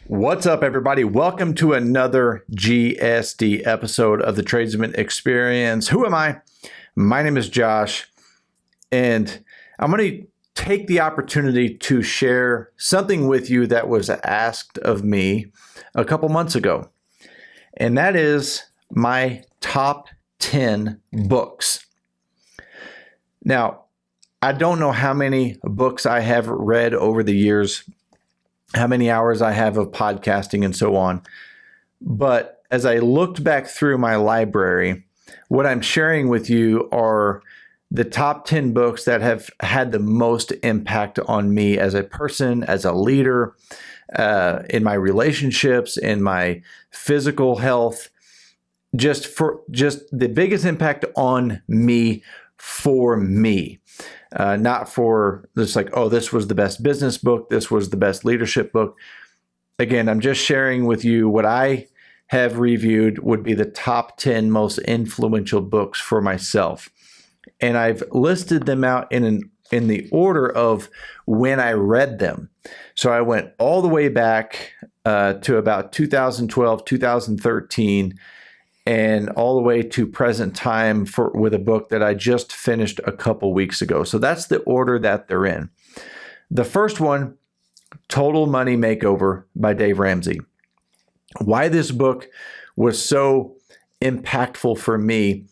What's up, everybody? Welcome to another GSD episode of the Tradesman Experience. Who am I? My name is Josh, and I'm going to take the opportunity to share something with you that was asked of me a couple months ago, and that is my top 10 books. Now, I don't know how many books I have read over the years, how many hours I have of podcasting and so on. But as I looked back through my library, what I'm sharing with you are the top 10 books that have had the most impact on me as a person, as a leader, in my relationships, in my physical health, just the biggest impact on me for me. Not for this like, oh, this was the best business book, this was the best leadership book. Again, I'm just sharing with you what I have reviewed would be the top 10 most influential books for myself. And I've listed them out in the order of when I read them. So I went all the way back to about 2012, 2013, and all the way to present time with a book that I just finished a couple weeks ago. So that's the order that they're in. The first one, Total Money Makeover by Dave Ramsey. Why this book was so impactful for me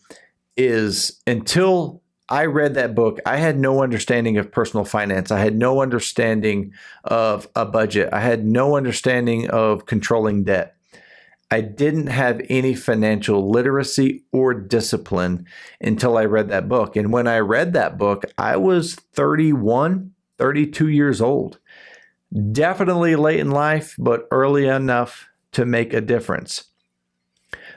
is until I read that book, I had no understanding of personal finance. I had no understanding of a budget. I had no understanding of controlling debt. I didn't have any financial literacy or discipline until I read that book. And when I read that book, I was 31, 32 years old. Definitely late in life, but early enough to make a difference.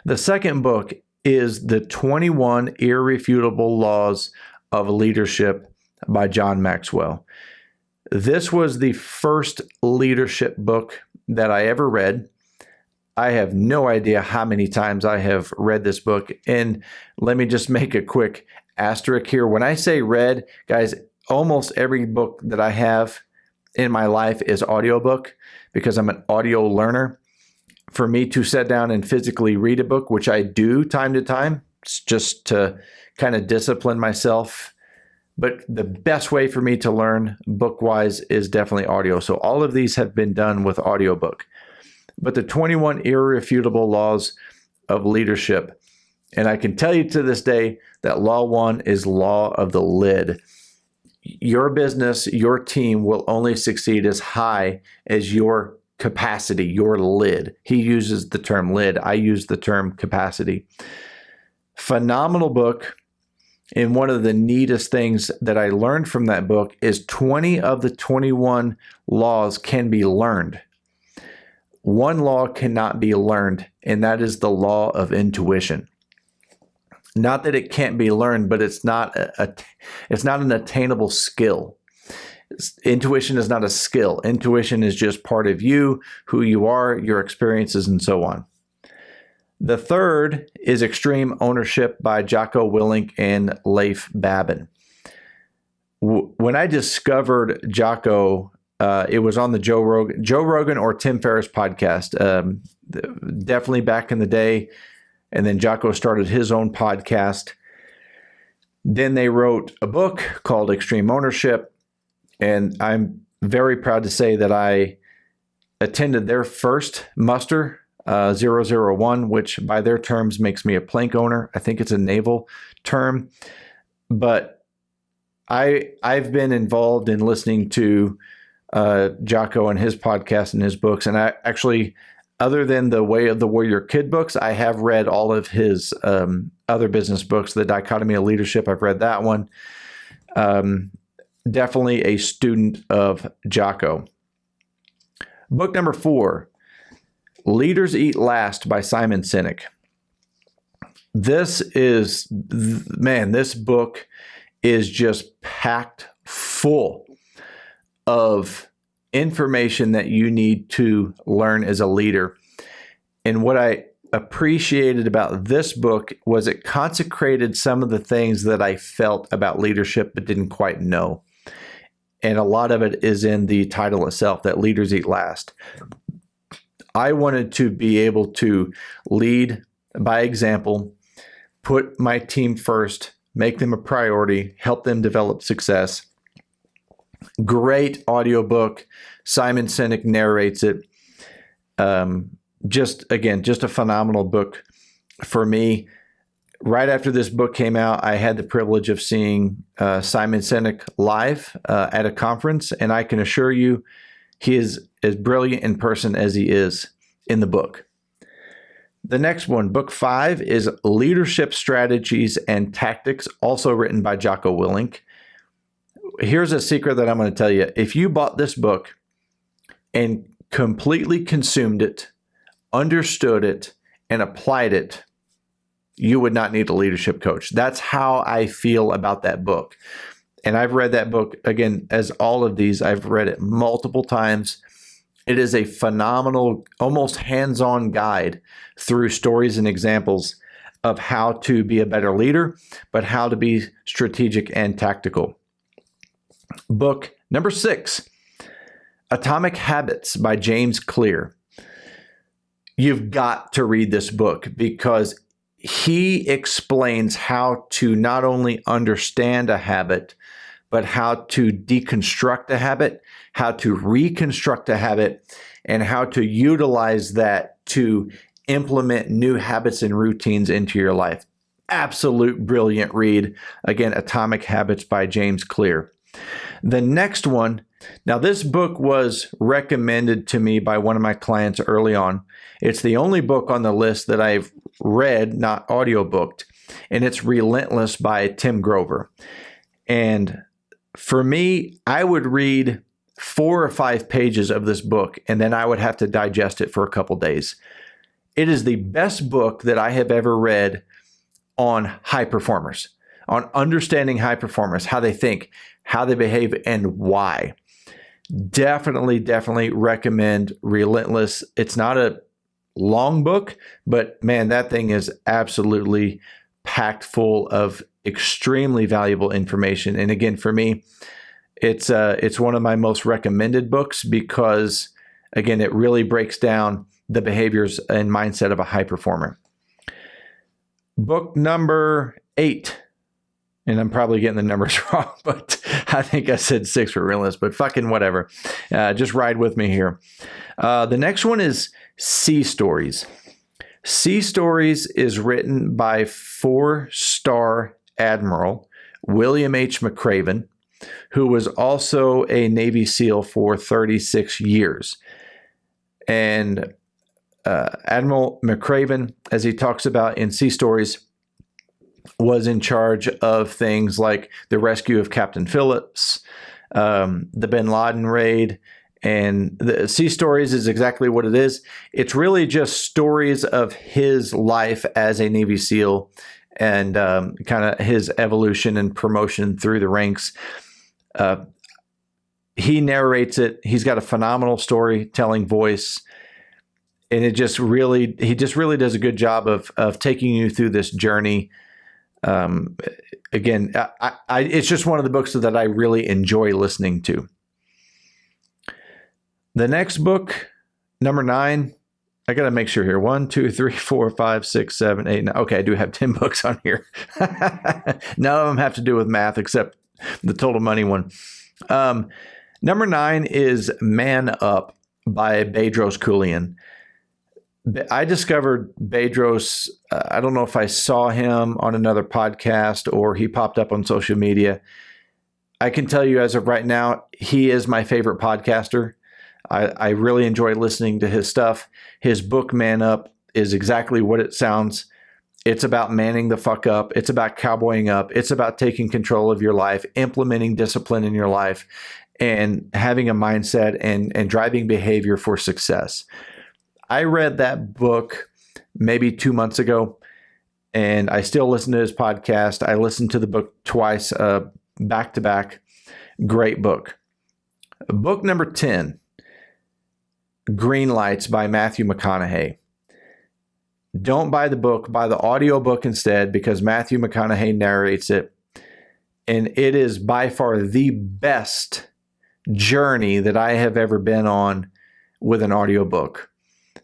The second book is The 21 Irrefutable Laws of Leadership by John Maxwell. This was the first leadership book that I ever read. I have no idea how many times I have read this book. And let me just make a quick asterisk here. When I say read, guys, almost every book that I have in my life is audiobook because I'm an audio learner. For me to sit down and physically read a book, which I do time to time, it's just to kind of discipline myself. But the best way for me to learn book-wise is definitely audio. So all of these have been done with audiobook. But the 21 Irrefutable Laws of Leadership. And I can tell you to this day that law one is law of the lid. Your business, your team will only succeed as high as your capacity, your lid. He uses the term lid. I use the term capacity. Phenomenal book. And one of the neatest things that I learned from that book is 20 of the 21 laws can be learned. One law cannot be learned, and that is the law of intuition. Not that it can't be learned, but it's not an attainable skill. Intuition is not a skill. Intuition is just part of you, who you are, your experiences, and so on. The third is Extreme Ownership by Jocko Willink and Leif Babin. When I discovered Jocko, it was on the Joe Rogan or Tim Ferriss podcast, definitely back in the day. And then Jocko started his own podcast. Then they wrote a book called Extreme Ownership. And I'm very proud to say that I attended their first muster, 001, which by their terms makes me a plank owner. I think it's a naval term. But I've been involved in listening to Jocko and his podcast and his books. And I actually, other than the Way of the Warrior Kid books, I have read all of his other business books. The Dichotomy of Leadership, I've read that one. Definitely a student of Jocko. Book number 4, Leaders Eat Last by Simon Sinek. This book is just packed full of information that you need to learn as a leader. And what I appreciated about this book was it consecrated some of the things that I felt about leadership but didn't quite know. And a lot of it is in the title itself, that leaders eat last. I wanted to be able to lead by example, put my team first, make them a priority, help them develop success. Great audiobook. Simon Sinek narrates it. Just a phenomenal book for me. Right after this book came out, I had the privilege of seeing Simon Sinek live at a conference, and I can assure you he is as brilliant in person as he is in the book. The next one, book 5, is Leadership Strategies and Tactics, also written by Jocko Willink. Here's a secret that I'm going to tell you. If you bought this book and completely consumed it, understood it, and applied it, you would not need a leadership coach. That's how I feel about that book. And I've read that book, again, as all of these, I've read it multiple times. It is a phenomenal, almost hands-on guide through stories and examples of how to be a better leader, but how to be strategic and tactical. Book number 6, Atomic Habits by James Clear. You've got to read this book because he explains how to not only understand a habit, but how to deconstruct a habit, how to reconstruct a habit, and how to utilize that to implement new habits and routines into your life. Absolute brilliant read. Again, Atomic Habits by James Clear. The next one, now this book was recommended to me by one of my clients early on. It's the only book on the list that I've read, not audiobooked, and it's Relentless by Tim Grover. And for me, I would read 4 or 5 pages of this book, and then I would have to digest it for a couple days. It is the best book that I have ever read on high performers, on understanding high performers, how they think, how they behave, and why. Definitely recommend Relentless. It's not a long book, but man, that thing is absolutely packed full of extremely valuable information. And again, for me, it's one of my most recommended books because, again, it really breaks down the behaviors and mindset of a high performer. Book number 8, and I'm probably getting the numbers wrong, but I think I said 6 for Relentless, but fucking whatever. Just ride with me here. The next one is Sea Stories. Sea Stories is written by 4-star Admiral William H. McRaven, who was also a Navy SEAL for 36 years. And Admiral McRaven, as he talks about in Sea Stories, was in charge of things like the rescue of Captain Phillips, the Bin Laden raid, and the Sea Stories is exactly what it is. It's really just stories of his life as a Navy SEAL and kind of his evolution and promotion through the ranks. He narrates it. He's got a phenomenal storytelling voice. And he just really does a good job of taking you through this journey. Again, it's just one of the books that I really enjoy listening to. The next book, number 9, I got to make sure here. 1, 2, 3, 4, 5, 6, 7, 8, 9. Okay, I do have 10 books on here. None of them have to do with math except the Total Money one. Number 9 is Man Up by Bedros Keuilian. I discovered Bedros, I don't know if I saw him on another podcast or he popped up on social media. I can tell you as of right now, he is my favorite podcaster. I really enjoy listening to his stuff. His book, Man Up, is exactly what it sounds. It's about manning the fuck up. It's about cowboying up. It's about taking control of your life, implementing discipline in your life, and having a mindset and driving behavior for success. I read that book maybe 2 months ago, and I still listen to his podcast. I listened to the book twice, back to back. Great book. Book number 10, Greenlights by Matthew McConaughey. Don't buy the book, buy the audiobook instead because Matthew McConaughey narrates it. And it is by far the best journey that I have ever been on with an audiobook.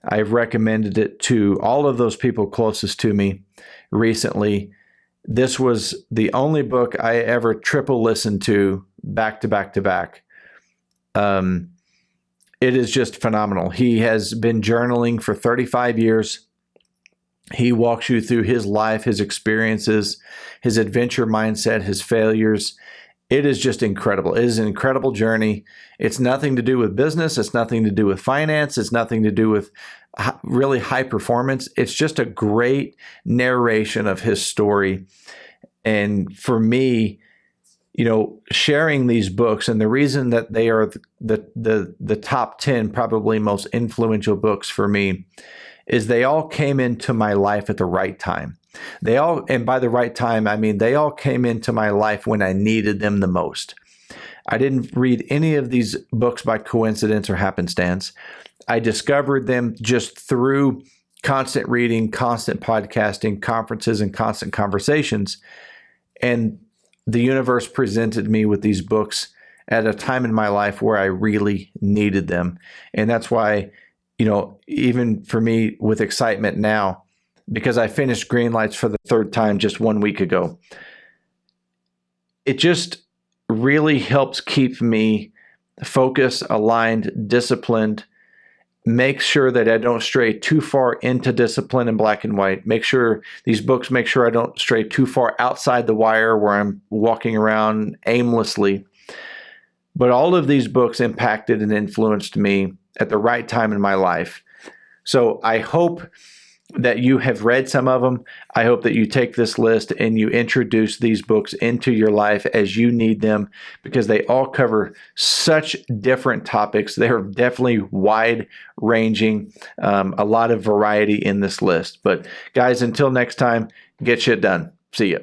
I've recommended it to all of those people closest to me recently. This was the only book I ever triple listened to back to back to back. It is just phenomenal. He has been journaling for 35 years. He walks you through his life, his experiences, his adventure mindset, his failures. It is just incredible. It is an incredible journey. It's nothing to do with business. It's nothing to do with finance. It's nothing to do with really high performance. It's just a great narration of his story. And for me, sharing these books, and the reason that they are the top 10 probably most influential books for me, is they all came into my life at the right time. And by the right time, I mean they all came into my life when I needed them the most. I didn't read any of these books by coincidence or happenstance. I discovered them just through constant reading, constant podcasting, conferences, and constant conversations. And the universe presented me with these books at a time in my life where I really needed them. And that's why, even for me with excitement now, because I finished Greenlights for the third time just 1 week ago, it just really helps keep me focused, aligned, disciplined, make sure that I don't stray too far into discipline in black and white. Make sure I don't stray too far outside the wire where I'm walking around aimlessly. But all of these books impacted and influenced me at the right time in my life. So I hope that you have read some of them. I hope that you take this list and you introduce these books into your life as you need them, because they all cover such different topics. They are definitely wide ranging, a lot of variety in this list. But guys, until next time, get shit done. See ya.